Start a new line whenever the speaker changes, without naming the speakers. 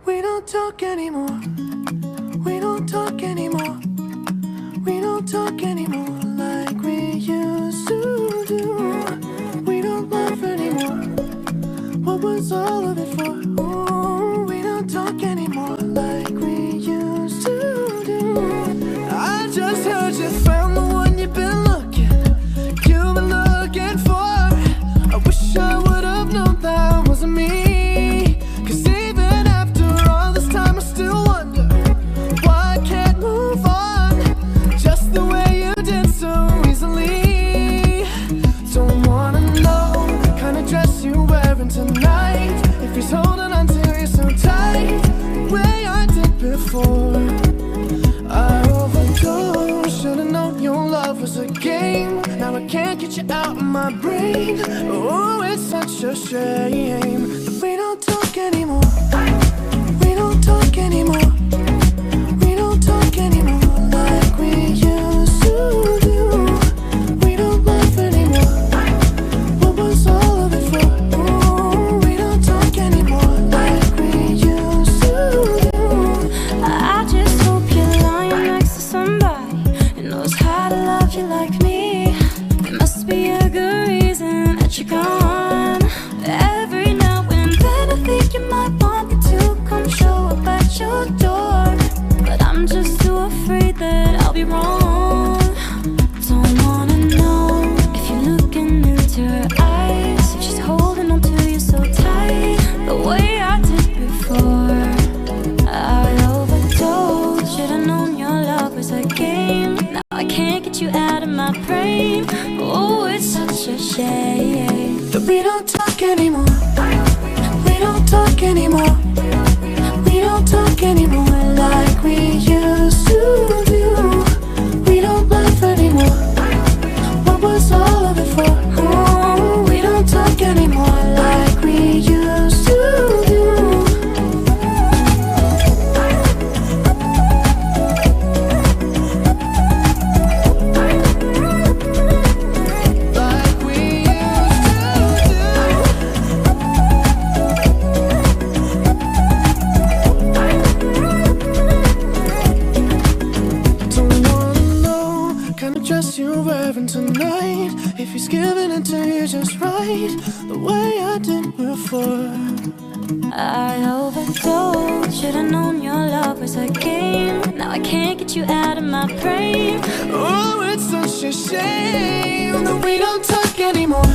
We don't talk anymore. We don't talk anymore. We don't talk anymore like we used to do. We don't laugh anymore. What was all of it for? Ooh, we don't talk anymore like we used to do. I just heard you found the one you've been looking for. I wish I would have known that wasn't me. 'Cause even after all this time I still wonder why I can't move on just the way you did so easily. Don't wanna know the kind of dress you're wearing tonight, if he's holding on to you so tight the way I did before. I overdosed, should've known your love was a game. Now I can't get you out of my brain. Oh, it's such a shame that we don't talk anymore. We don't talk anymore. We don't talk anymore like we used to do. We don't laugh anymore. What was all of it for? Oh, we don't talk anymore like we used to do.
I just hope you're lying next to somebody who knows how to love you like me. There must be a good reason that you're gone. Every now and then I think you might want me to come show up at your door, but I'm just too afraid that I'll be wrong. Don't wanna know if you're looking into her eyes, if she's holding on to you so tight the way I did before. I overdosed, should've known your love was a game. Now I can't get you out of my brain. Oh, it's such a shame
that we don't talk anymore. We don't talk anymore. We don't talk anymore like we used to do. We don't laugh anymore. What was all of it for? Oh, we don't talk anymore like we used to do. Dress you're wearing tonight, if he's giving it to you just right the way I did before.
I overdosed, should've known your love was a game. Now I can't get you out of my brain.
Oh, it's such a shame that we don't talk anymore.